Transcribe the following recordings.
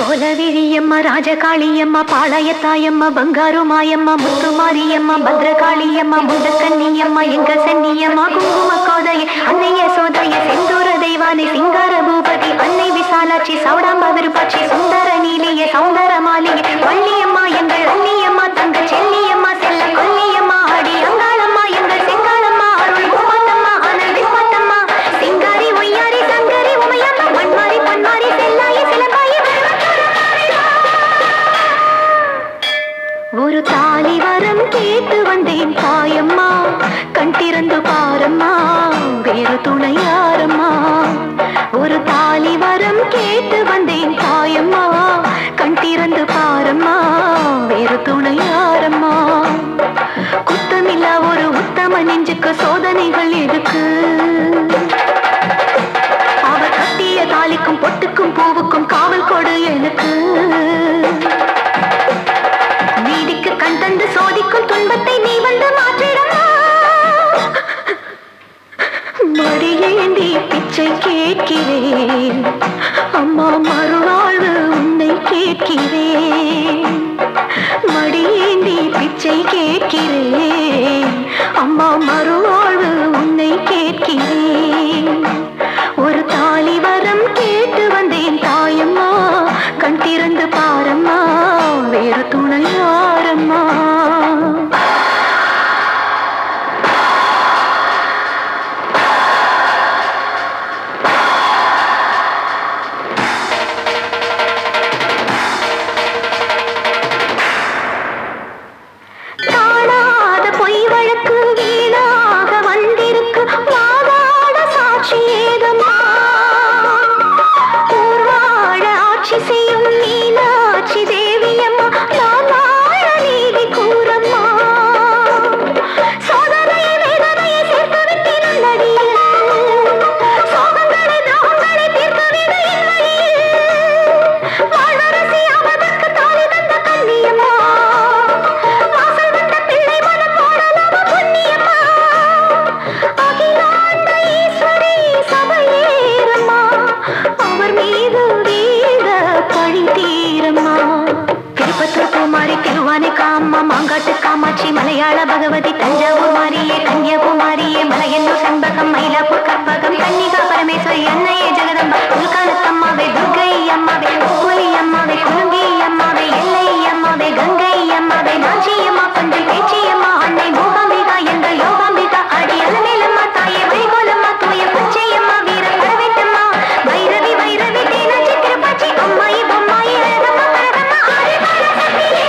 கோலவிழியம்மா ராஜகாளியம்மா பாளையத்தாயம்மா பங்காரு மாயம்மா முத்துமாரியம்மா பத்ரகாளியம்மா முண்டக்கண்ணியம்மா எங்க சென்னியம்மா குங்கும கோதைய அன்னைய சோதைய செந்தூர தெய்வானை சிங்கார பூபதி அன்னை விசாலாட்சி சௌடாம்ப விருப்பாட்சி சுந்தர நீலிய சௌந்தர மாலிகை வள்ளியம்மா எங்கள் அன்னியம்மா தங்க செல்லியம்மா செல்ல கொல்லியம்மா ஆடி அங்காளம்மா எங்கள் செங்காளம்மா அருள் குமாத்தம்மா அனல் விஸ்வத்தம்மா சிங்காரி ஒய்யாரி சங்கரி உமையம்மா மண்மாரி பொன்மாரி செல்லாயி சிலம்பாயி ஒரு தாலி வரம் கேட்டு வந்தேன் தாயம்மா கண் திறந்து பாரம்மா வேறு துணை யாரம்மா ஒரு தாலி வரம் கேட்டு வந்தேன் தாயம்மா கண் திறந்து பாரம்மா வேறு துணை யாரம்மா குத்தமில்லா ஒரு உத்தம நெஞ்சுக்கு சோதனைகள் எதுக்கு அவர் கட்டிய தாலிக்கும் பொட்டுக்கும் பூவுக்கும் காவல் கொடு எனக்கு நீதிக்கு கண் தந்து சோதிக்கும் துன்பத்தை நீ வந்து மாற்றிடமா மடியேந்தி பிச்சை கேட்கிறேன் அம்மா மறுவாழ்வு உன்னை கேட்கிறேன் மடியேந்தி பிச்சை கேட்கிறேன் அம்மா மறுவாழ்வு உன்னை கேட்கிறேன் ஒரு தாலி வரம் கேட்டு வந்தேன் தாயம்மா கண் திறந்து பாரம்மா வேறு துணை யாரம்மா காணாத பொய் வழக்கு வீணாக வந்திருக்கு வாதாட சாட்சி ஏதம்மா ஊர்வாழ ஆட்சி செய்யும் மீனாட்சி தேவியம்மா நான் வாழ நீதி கூறம்மா சோதனையை வேதனையை சேர்த்து விட்டிருந்த நடியில் சோகங்களை தாகங்களை தீர்க்கவிட இல்லையில் வாழ்வரசி அவதற்கு தாலி தந்த கண்ணியம்மா வாசல் வந்த பிள்ளை மனம் போடலாம புண்ணியம்மா அகிலாண்ட ஈஸ்வரி சபையேறம்மா அவர் மீது வீர பழி தீரம்மா திருப்பத்தூர் பூமாரி திருவானை காம்மா மாங்காட்டு காமாட்சி மலையாள பகவதி தஞ்சாவூர் மாரியே கன்னியாகுமாரியே மலையன்னூர் செண்பகம் மயிலாப்பூர் கற்பகம் கன்னிகா பரமேஸ்வரி அன்னையே ஜெகதம்பா உள்காலத்தம்மாவே துர்கை அம்மாவே புலி அம்மாவே குருங்கி அம்மாவே எல்லை அம்மாவே கங்கை அம்மாவே நாச்சி அம்மா கொஞ்சம் பேச்சி அம்மா அன்னை மூகாம்பிகா எங்கள் யோகாம்பிகா அடி அலமேலம்மா தாயே வைகோலம்மா தூய பச்சையம்மா வீர பரவேட்டம்மா வைரவி வைரவி தேனாச்சி திருப்பாச்சி அம்மாயி பொம்மாயி அழகம்மா கரகம்மா ஆடி பாட சக்தியே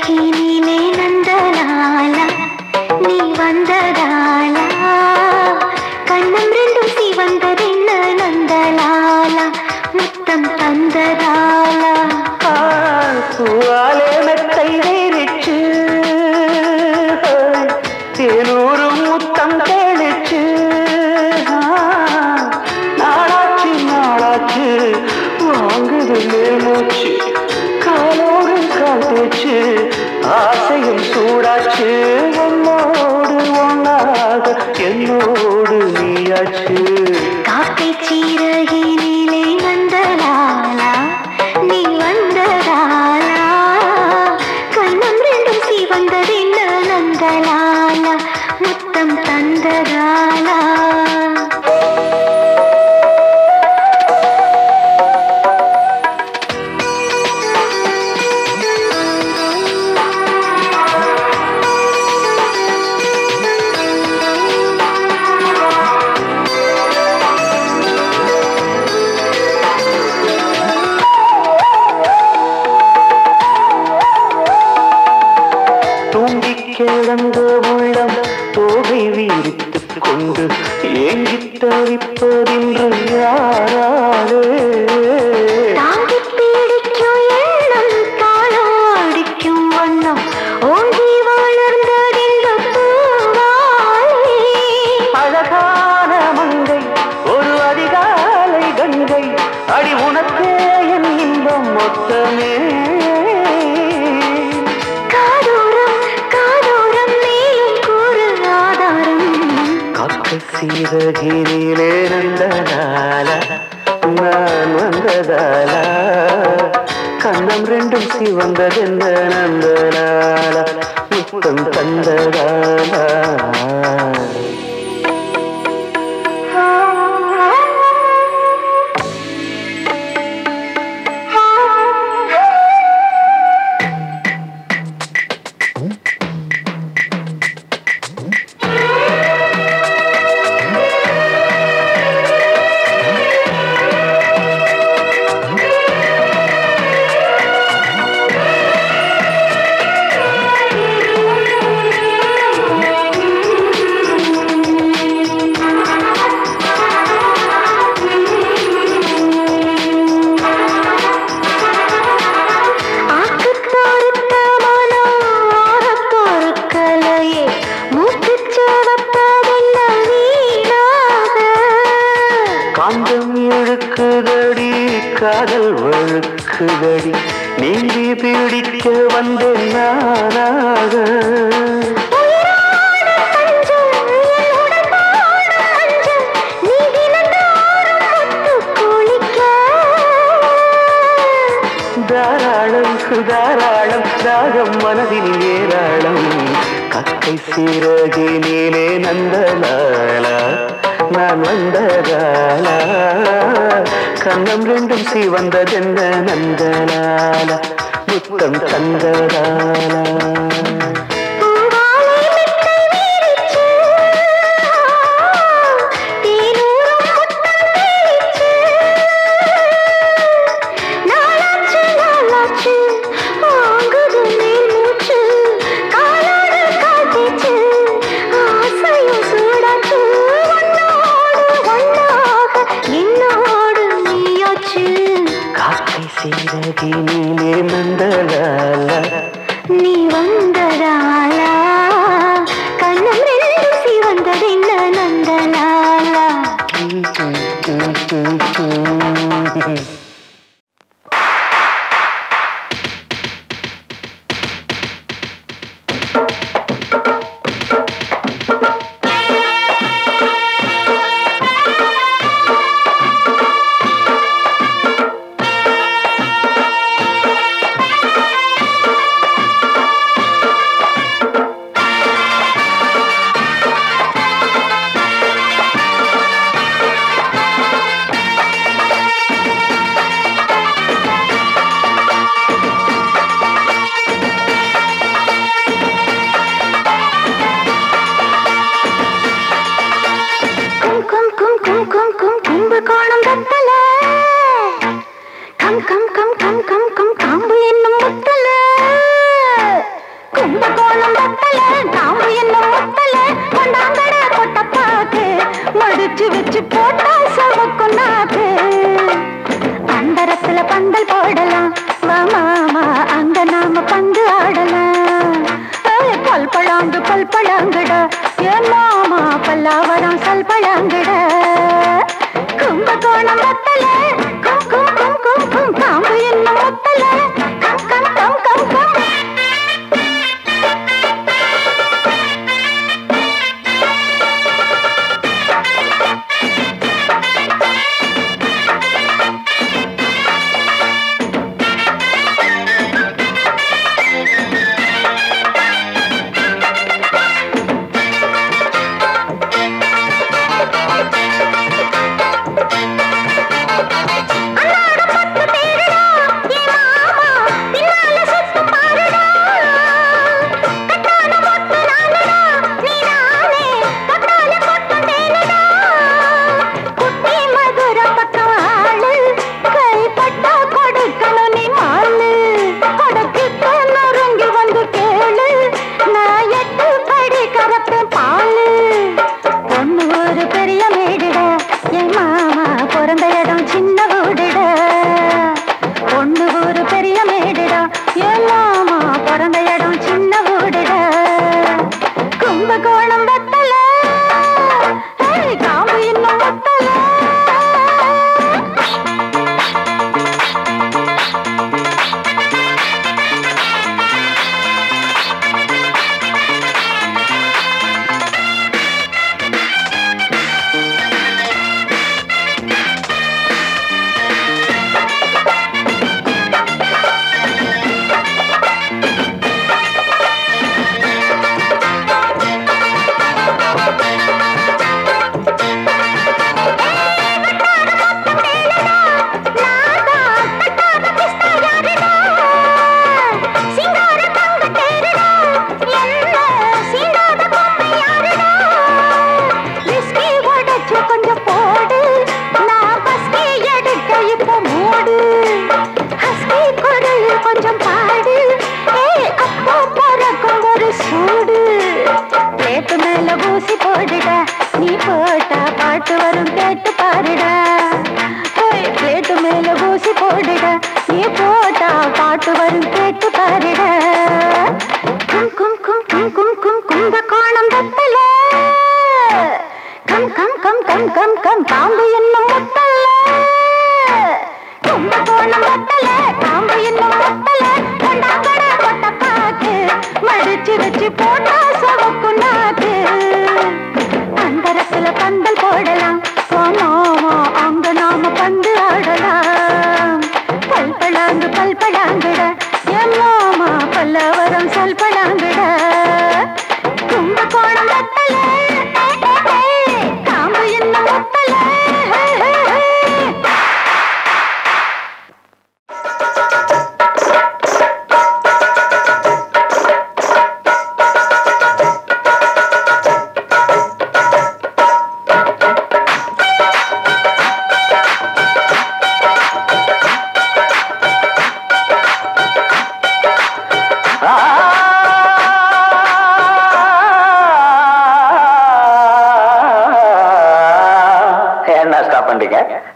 சிறகினிலே நந்தலாலா நீ வந்ததாலா கண்ணம் ரெண்டும் சிவந்ததென்ன நந்தலாலா முத்தம் தந்ததாலா பூவாலே மெத்தை வேறிச்சு தேனூரும் முத்தம் தேடிச்சு நாளாச்சு நாளாச்சு வாங்குது மூச்சு காலோடு கால் தேச்சு ஆசையும் சூடாச்சு உன்னோடு ஒன்னாக என்னோடு நீயாச்சு காக்கை சீரகினிலே நந்தலாலா நீ வந்ததாலா கண்ணம் ரெண்டும் சிவந்ததென்ன நந்தலாலா முத்தம் தந்ததாலா கிடந்த உள்ளம் தோகை வீரித்துக் கொண்டு ஏங்கித் தவிப்பதின்று யாராலே தாங்கி பிடிக்கும் எண்ணம் தாளாடிக்கும் வண்ணம் ஓங்கி வளர்ந்ததெங்க பூவாலே அழகான மங்கை ஒரு அதிகாலை கங்கை அடி உனக்கே என் இன்பம் மொத்தமே சீரகினிலே நந்தலாலா நான் வந்ததாலா கண்ணம் ரெண்டும் சிவந்ததென்ன நந்தலாலா முத்தம் தந்ததாலா காதல் வழுக்குதடி நீங்கி பிடிக்க வந்தேன் நானாக தாராளம் தாராளம் தாகம் மனதில் ஏராளம் கக்கை சீரகினிலே நந்தலாலா நான் வந்ததாலா கண்ணம் ரெண்டும் சிவந்ததென்ன நந்தலாலா முத்தம் தந்ததாலா சீரகினிலே நந்தலாலா நீ வந்ததாலா கண்ணம் ரெண்டும் சிவந்ததென்ன நந்தலாலா பல்லாவரம் சல்பழங்கிட கும்பகோணம் வத்தல கும் கும் கும் கும் கும் காம்பு என்னும் முத்தல கம் கம் கம் கம் கம்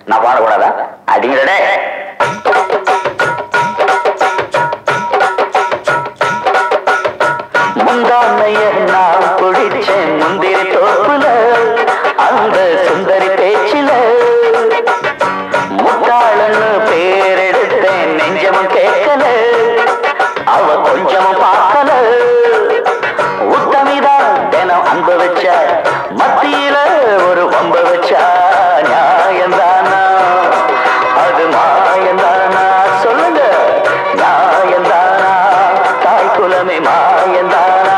நான் பாடக்கூடாதா? அடிங்கடே. முந்தானைய நான் குடிச்சேன் முந்திரி தோப்புல, அந்த சுந்தரி பேச்சில முட்டாளன்னு பேரெடுத்தேன், நெஞ்சமும் கேட்கல, அவ கொஞ்சமும் பார்க்கல. உத்தமிதான் தினம் அன்பு வச்சா, மத்தியில ஒரு வம்ப வச்சா, நியாயந்தானா அது மாயந்தானா? சொல்லுங்க, நியாயந்தானா? தாய் குலமே மாயந்தானா?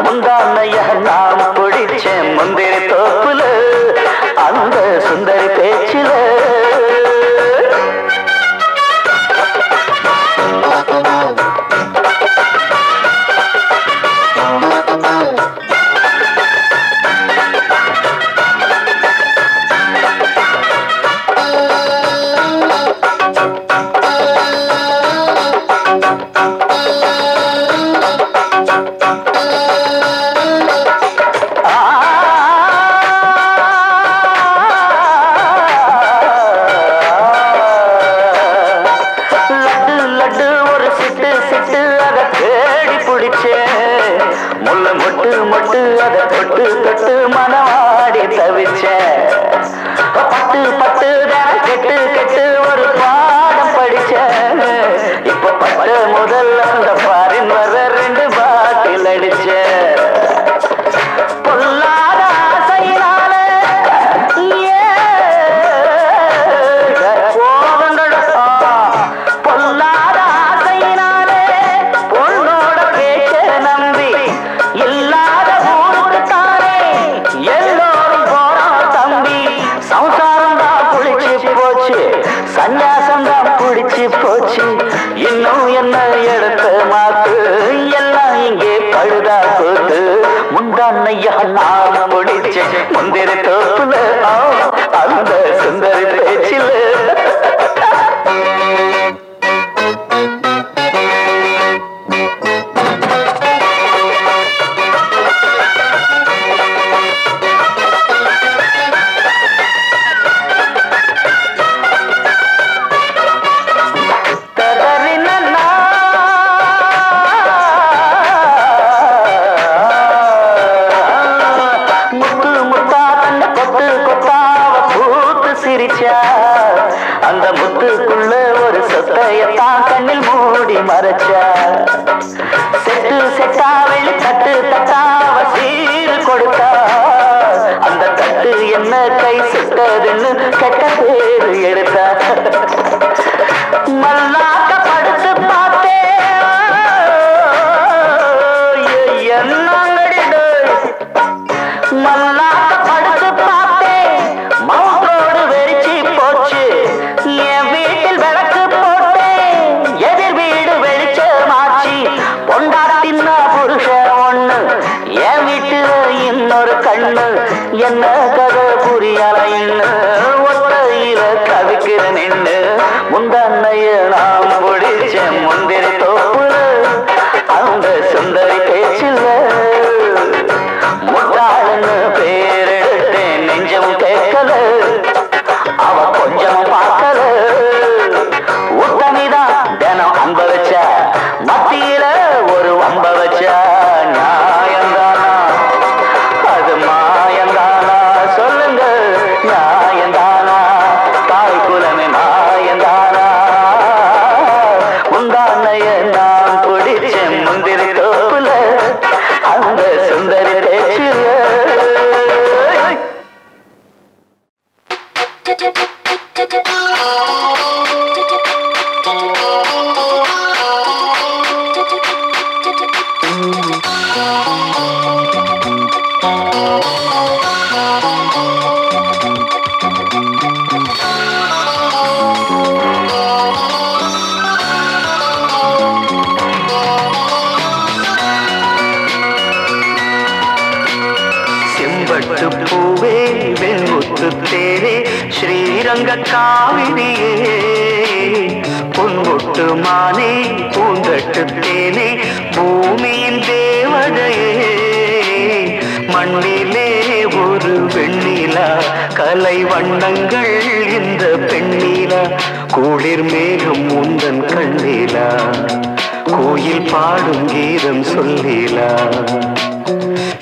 முந்தானைய நாம் பிடிச்சேன் முந்திரி தோப்புல, அந்த சுந்தரி பேச்சில. லட்டு லட்டு ஒரு சிட்டு சிட்டு அதை தேடி பிடிச்சேன், முள்ள மொட்டு மொட்டு அதை தொட்டு தொட்டு மனவாடி தவிச்சேன். பட்டு பட்டு கெட்டு கெட்டு ஒரு பாடம் படிச்சேன். இப்ப பட்ட முதல்ல அந்த பாரின் வர 2 பாட்டில் அடிச்சேன். பொல்லாத ஆசையினால பொல்லாத ஆசையினாலே பொண்ணோட பேச்ச நம்பி இல்லாத ஊருக்கு தானே எல்லோரும் போறான் தம்பி. சம்சாரம் தான் புளிச்சு போச்சு, சன்னியாசம் தான் புடிச்சு போச்சு. இன்னும் என்ன எடுத்த மாத்து, எல்லாம் இங்கே பழுதா போட்டு. முந்தானையா நான் முடிச்ச முந்திரி தோப்புல அந்த சுந்தரி பேச்சில. அந்த முத்துக்குள்ள ஒரு சொத்தையத்தான் கண்ணில் மூடி மறைச்சா. செட்டு செட்டா வெள்ளி தட்டு தட்டாவ சீர் கொடுத்தா. அந்த தட்டு என்ன கை சுட்டதுன்னு கெட்ட பேரு எடுத்தா. மல்லாக்க படுத்து பார்த்தே என்னங்கடிடு. மல்லாக்க படுத்து பார்த்தே மவுத்தோடு வெறிச்சி போச்சு. என் வீட்டில் விளக்கு போட்டேன், எதிர் வீடு வெளிச்சமாச்சு. பொண்டாட்டின்னா புருஷன் ஒண்ணு, என் வீட்டுல இன்னொரு கண்ணு. என்ன கதை புரியலைன்னு ஒத்தையில தவிக்கிற நின்று. முந்தானைய நாம் முடிச்ச முந்திரி தோப்புல அந்த சுந்தரி பேச்சில. முட்டாளன்னு பேரெடுத்தேன், நெஞ்சம் கேட்கல, அவ கொஞ்சம் பார்க்கல. உத்தமிதான் தினம் அம்ப வச்சா, மத்தியில ஒரு வம்ப வச்சா. நியாயந்தானா அது மாயந்தானா, சொல்லுங்க நியாயந்தானா, தாய் குலமே மாயந்தானா. முந்தானைய நான் பிடிச்ச முந்திரி தோப்புல அந்த சுந்தரி பேச்சில. செம்பட்டு பூவே வெண்முத்து தேரே ஸ்ரீரங்க காவிரியே. பொன்முட்டு மானே பூந்தட்டு தேனே பூமியின் தேவதையே. மண்ணிலே ஒரு வெண்ணிலா, கலை வண்ணங்கள் இந்த பெண்ணிலா. குளிர் மேகம் உந்தன் கண்ணிலா, கோயில் பாடும் கீதம் சொல்லிலா.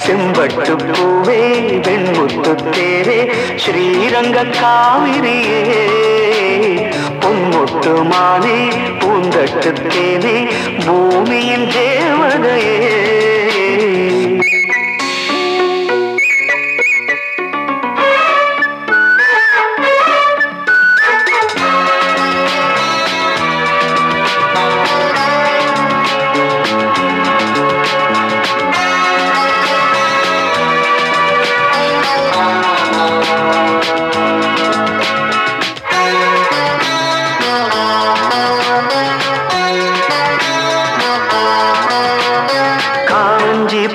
செம்பட்டு பூவே வெண்முத்து தேரே ஸ்ரீரங்க காவிரியே. பொன்முட்டு மானே பூந்தட்டு தேனே பூமியின் தேவதையே.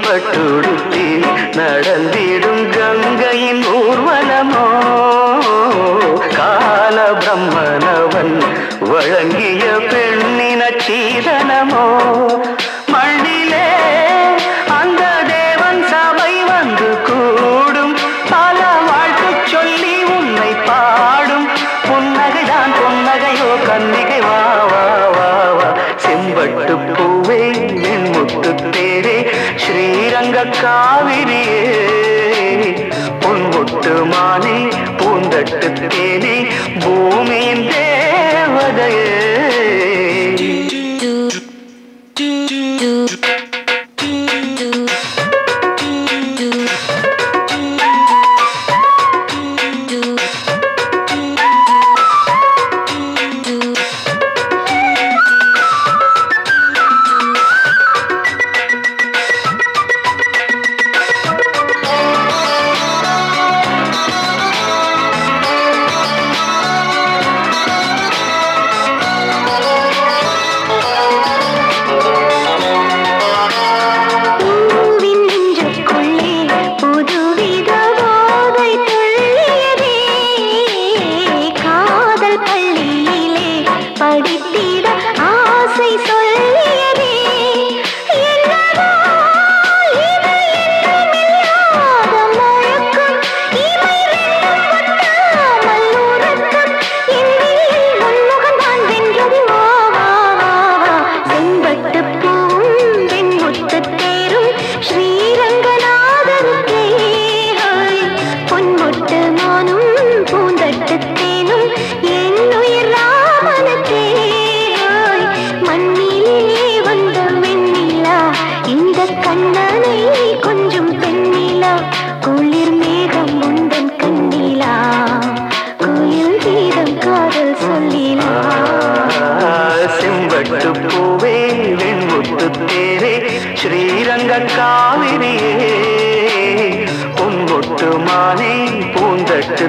பட்டுடுத்தி நடந்திடும் கங்கையின் ஊர்வலமோ. கால பிரம்மனவன் வழங்கிய பெண்ணின சீதனமோ. மண்ணிலே அந்த தேவன் சபை வந்து கூடும், பல வாழ்த்து சொல்லி உன்னை பாடும். புன்னகைதான் புன்னகையோ கன்னிகை வா வா வா வா. செம்பட்டு பூவே வெண்முத்து தேரே ஸ்ரீ ஸ்ரீரங்க காவிரியே பொன்முட்டு மானே பூந்தட்டு தேனே பூமியின் தேவதையே ஸ்ரீரங்க காவிரியே பொன்முட்டு மானே பூந்தட்டு